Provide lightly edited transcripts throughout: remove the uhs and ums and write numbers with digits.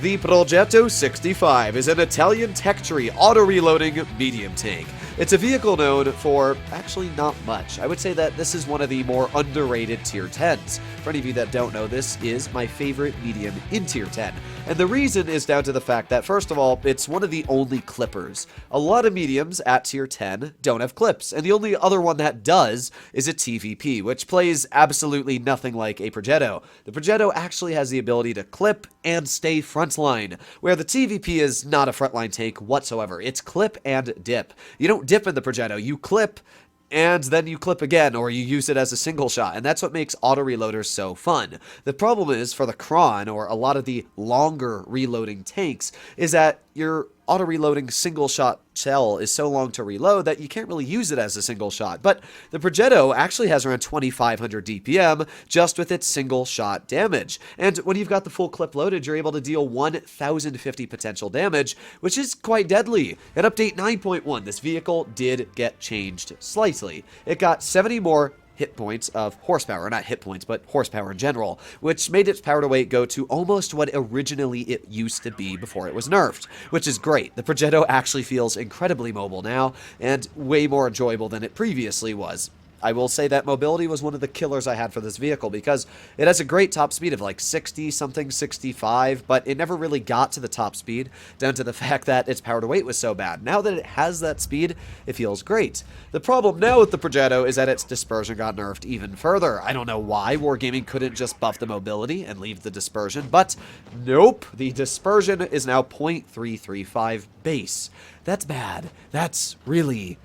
The Progetto 65 is an Italian tech tree auto-reloading medium tank. It's a vehicle known for actually not much. I would say that this is one of the more underrated tier 10s. For any of you that don't know, this is my favorite medium in tier 10. And the reason is down to the fact that, first of all, it's one of the only clippers. A lot of mediums at tier 10 don't have clips, and the only other one that does is a TVP, which plays absolutely nothing like a Progetto. The Progetto actually has the ability to clip and stay frontline, where the TVP is not a frontline tank whatsoever. It's clip and dip. You don't dip in the Progetto, you clip, and then you clip again, or you use it as a single shot, and that's what makes auto-reloaders so fun. The problem is, for the Kron, or a lot of the longer reloading tanks, is that your auto-reloading single-shot shell is so long to reload that you can't really use it as a single shot. But the Progetto actually has around 2,500 DPM just with its single-shot damage. And when you've got the full clip loaded, you're able to deal 1,050 potential damage, which is quite deadly. In Update 9.1, this vehicle did get changed slightly. It got 70 more hit points of horsepower, not hit points, but horsepower in general, which made its power to weight go to almost what originally it used to be before it was nerfed, which is great. The Progetto actually feels incredibly mobile now, and way more enjoyable than it previously was. I will say that mobility was one of the killers I had for this vehicle because it has a great top speed of like 60-something, 65, but it never really got to the top speed down to the fact that its power to weight was so bad. Now that it has that speed, it feels great. The problem now with the Progetto is that its dispersion got nerfed even further. I don't know why Wargaming couldn't just buff the mobility and leave the dispersion, but nope, the dispersion is now 0.335 base. That's bad. That's really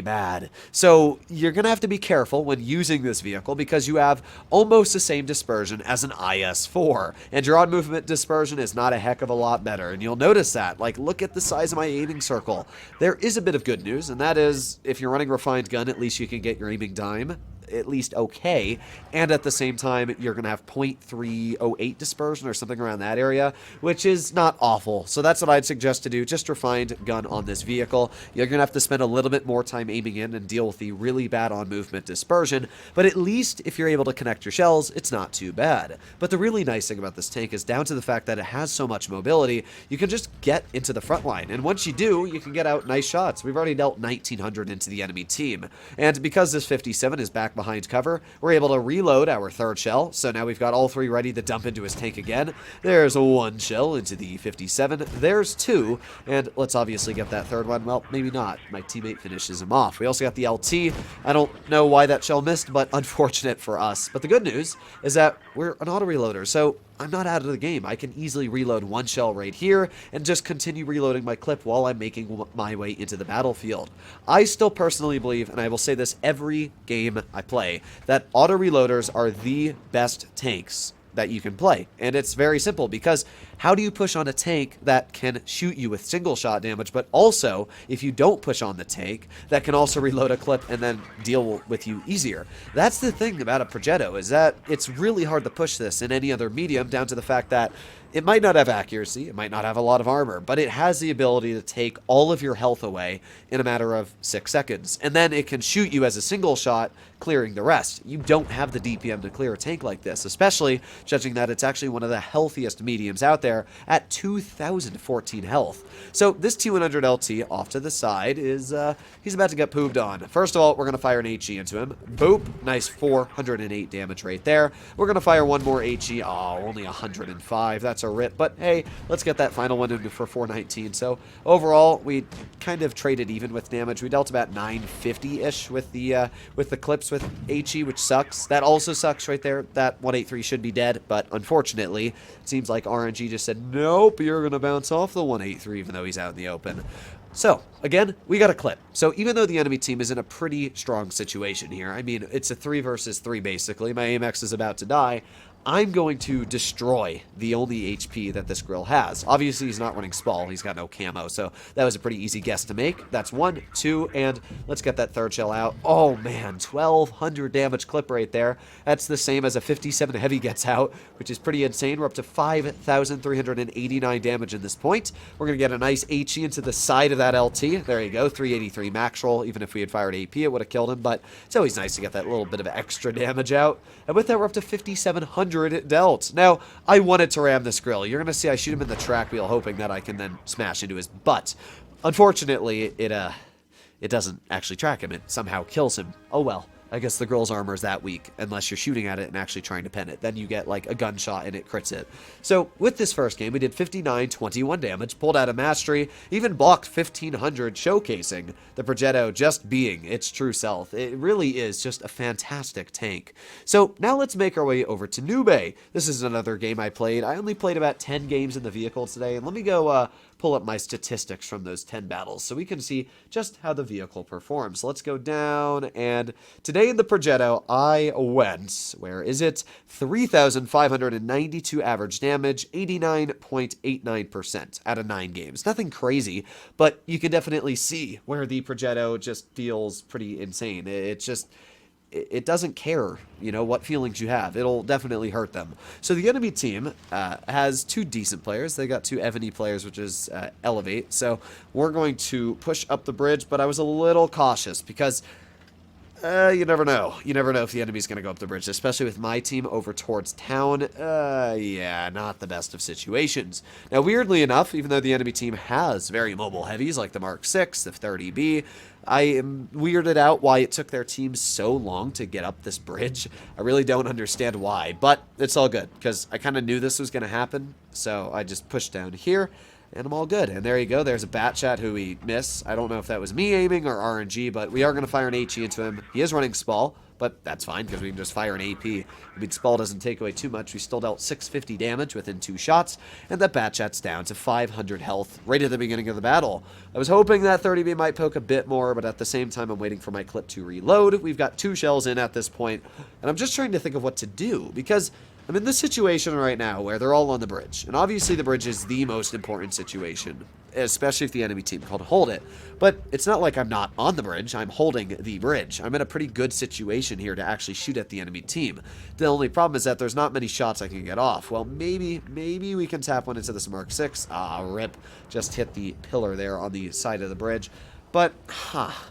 bad. So you're going to have to be careful when using this vehicle because you have almost the same dispersion as an IS-4, and your on-movement dispersion is not a heck of a lot better, and you'll notice that. Like, look at the size of my aiming circle. There is a bit of good news, and that is, if you're running Refined Gun, at least you can get your aiming dime at least okay, and at the same time you're gonna have 0.308 dispersion or something around that area, which is not awful. So that's what I'd suggest to do. Just Refined Gun on this vehicle. You're gonna have to spend a little bit more time aiming in and deal with the really bad on movement dispersion, but at least if you're able to connect your shells, it's not too bad. But the really nice thing about this tank is down to the fact that it has so much mobility, you can just get into the front line, and once you do, you can get out nice shots. We've already dealt 1,900 into the enemy team, and because this 57 is back behind cover, we're able to reload our third shell, so now we've got all three ready to dump into his tank again. There's one shell into the 57, there's two, and let's obviously get that third one. Well, maybe not. My teammate finishes him off. We also got the LT. I don't know why that shell missed, but unfortunate for us. But the good news is that we're an auto-reloader, so I'm not out of the game. I can easily reload one shell right here and just continue reloading my clip while I'm making my way into the battlefield. I still personally believe, and I will say this every game I play, that auto-reloaders are the best tanks that you can play. And it's very simple because how do you push on a tank that can shoot you with single shot damage, but also, if you don't push on the tank, that can also reload a clip and then deal with you easier? That's the thing about a Progetto, is that it's really hard to push this in any other medium, down to the fact that it might not have accuracy, it might not have a lot of armor, but it has the ability to take all of your health away in a matter of 6 seconds. And then it can shoot you as a single shot, clearing the rest. You don't have the DPM to clear a tank like this, especially judging that it's actually one of the healthiest mediums out there at 2,014 health. So this T100 LT off to the side is, he's about to get pooped on. First of all, we're going to fire an HE into him. Boop. Nice 408 damage right there. We're going to fire one more HE. Oh, only 105. That's a rip. But hey, let's get that final one in for 419. So overall, we kind of traded even with damage. We dealt about 950-ish with the clips with HE, which sucks. That also sucks right there. That 183 should be dead, but unfortunately, it seems like RNG just said, nope, you're going to bounce off the 183, even though he's out in the open. So, again, we got a clip. So even though the enemy team is in a pretty strong situation here, I mean, it's a 3 versus 3 basically, my AMX is about to die, I'm going to destroy the only HP that this grill has. Obviously, he's not running Spall. He's got no camo, so that was a pretty easy guess to make. That's 1, 2, and let's get that third shell out. Oh, man, 1,200 damage clip right there. That's the same as a 57 heavy gets out, which is pretty insane. We're up to 5,389 damage in this point. We're going to get a nice HE into the side of that LT. There you go, 383 max roll. Even if we had fired AP, it would have killed him, but it's always nice to get that little bit of extra damage out. And with that, we're up to 5,700 500 dealt. Now, I wanted to ram this grill. You're going to see I shoot him in the track wheel, hoping that I can then smash into his butt. Unfortunately, it doesn't actually track him. It somehow kills him. Oh well. I guess the grill's armor is that weak, unless you're shooting at it and actually trying to pen it. Then you get, like, a gunshot and it crits it. So, with this first game, we did 59, 21 damage, pulled out a mastery, even blocked 1,500, showcasing the Progetto just being its true self. It really is just a fantastic tank. So, now let's make our way over to Nube. This is another game I played. I only played about 10 games in the vehicle today, and let me go, pull up my statistics from those 10 battles so we can see just how the vehicle performs. So let's go down, and today in the Progetto, I went, where is it? 3,592 average damage, 89.89% out of 9 games. Nothing crazy, but you can definitely see where the Progetto just feels pretty insane. It doesn't care, you know, what feelings you have. It'll definitely hurt them. So the enemy team has 2 decent players. They got 2 Ebony players, which is Elevate. So we're going to push up the bridge, but I was a little cautious because you never know. You never know if the enemy's going to go up the bridge, especially with my team over towards town. Yeah, not the best of situations. Now, weirdly enough, even though the enemy team has very mobile heavies like the Mark 6, the 30B, I am weirded out why it took their team so long to get up this bridge. I really don't understand why, but it's all good because I kind of knew this was going to happen, so I just pushed down here. And I'm all good. And there you go. There's a bat chat who we miss. I don't know if that was me aiming or RNG, but we are going to fire an HE into him. He is running Spall, but that's fine because we can just fire an AP. I mean, Spall doesn't take away too much. We still dealt 650 damage within 2 shots, and that bat chat's down to 500 health right at the beginning of the battle. I was hoping that 30B might poke a bit more, but at the same time, I'm waiting for my clip to reload. We've got 2 shells in at this point, and I'm just trying to think of what to do because I'm in this situation right now where they're all on the bridge. And obviously the bridge is the most important situation, especially if the enemy team called hold it. But it's not like I'm not on the bridge. I'm holding the bridge. I'm in a pretty good situation here to actually shoot at the enemy team. The only problem is that there's not many shots I can get off. Well, maybe we can tap one into this Mark 6. Ah, rip. Just hit the pillar there on the side of the bridge. But,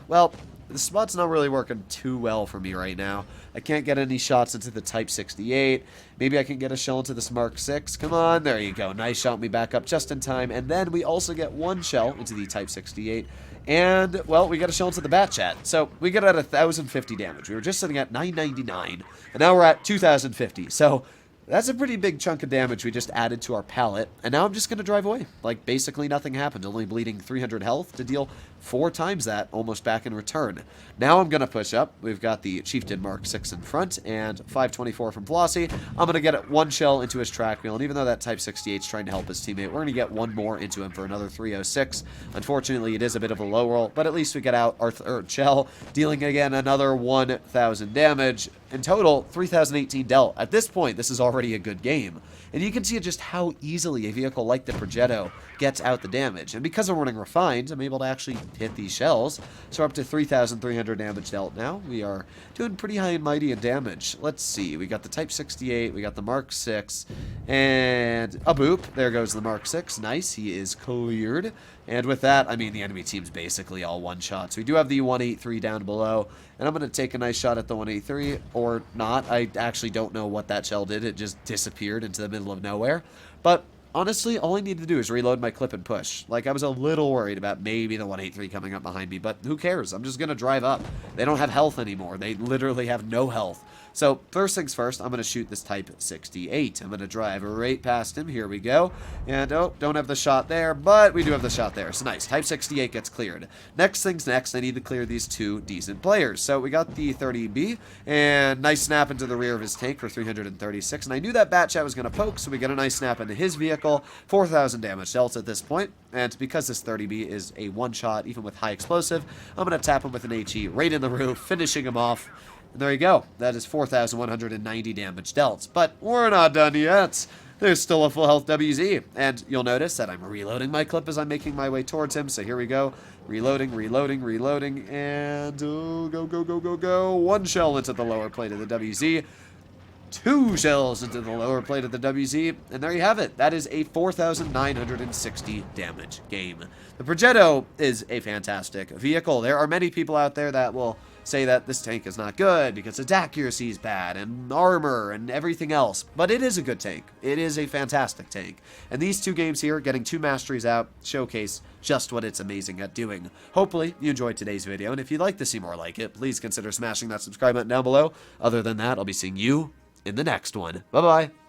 well, the spot's not really working too well for me right now. I can't get any shots into the Type 68. Maybe I can get a shell into this Mark 6. Come on, there you go. Nice shot me back up just in time. And then we also get 1 shell into the Type 68. And, well, we got a shell into the bat chat. So we get at 1,050 damage. We were just sitting at 999. And now we're at 2,050. So that's a pretty big chunk of damage we just added to our pallet, and now I'm just going to drive away. Like, basically nothing happened, only bleeding 300 health to deal 4 times that, almost back in return. Now I'm going to push up. We've got the Chieftain Mark 6 in front, and 524 from Flossie. I'm going to get 1 shell into his track wheel, and even though that Type 68's trying to help his teammate, we're going to get 1 more into him for another 306. Unfortunately, it is a bit of a low roll, but at least we get out our 3rd shell, dealing again another 1,000 damage. In total, 3,018 dealt. At this point, this is already a good game. And you can see just how easily a vehicle like the Progetto gets out the damage. And because I'm running Refined, I'm able to actually hit these shells. So we're up to 3,300 damage dealt now. We are doing pretty high and mighty in damage. Let's see. We got the Type 68. We got the Mark 6. And a boop. There goes the Mark 6. Nice. He is cleared. And with that, I mean, the enemy team's basically all one-shots. We do have the 183 down below, and I'm going to take a nice shot at the 183, or not. I actually don't know what that shell did. It just disappeared into the middle of nowhere. But honestly, all I need to do is reload my clip and push. Like, I was a little worried about maybe the 183 coming up behind me, but who cares? I'm just going to drive up. They don't have health anymore. They literally have no health. So, first things first, I'm going to shoot this Type 68. I'm going to drive right past him. Here we go. And, oh, don't have the shot there, but we do have the shot there. So, nice. Type 68 gets cleared. Next things next, I need to clear these 2 decent players. So, we got the 30B, and nice snap into the rear of his tank for 336. And I knew that bat chat was going to poke, so we get a nice snap into his vehicle. 4,000 damage dealt at this point. And because this 30B is a one-shot, even with high explosive, I'm going to tap him with an HE right in the roof, finishing him off. And there you go. That is 4,190 damage dealt. But we're not done yet. There's still a full health WZ. And you'll notice that I'm reloading my clip as I'm making my way towards him. So here we go. Reloading, reloading, reloading. And oh, go, go, go, go, go. 1 shell into the lower plate of the WZ. 2 shells into the lower plate of the WZ. And there you have it. That is a 4,960 damage game. The Progetto is a fantastic vehicle. There are many people out there that will say that this tank is not good because its accuracy is bad and armor and everything else, but it is a good tank. It is a fantastic tank. And these 2 games here, getting 2 masteries out, showcase just what it's amazing at doing. Hopefully, you enjoyed today's video, and if you'd like to see more like it, please consider smashing that subscribe button down below. Other than that, I'll be seeing you in the next one. Bye-bye.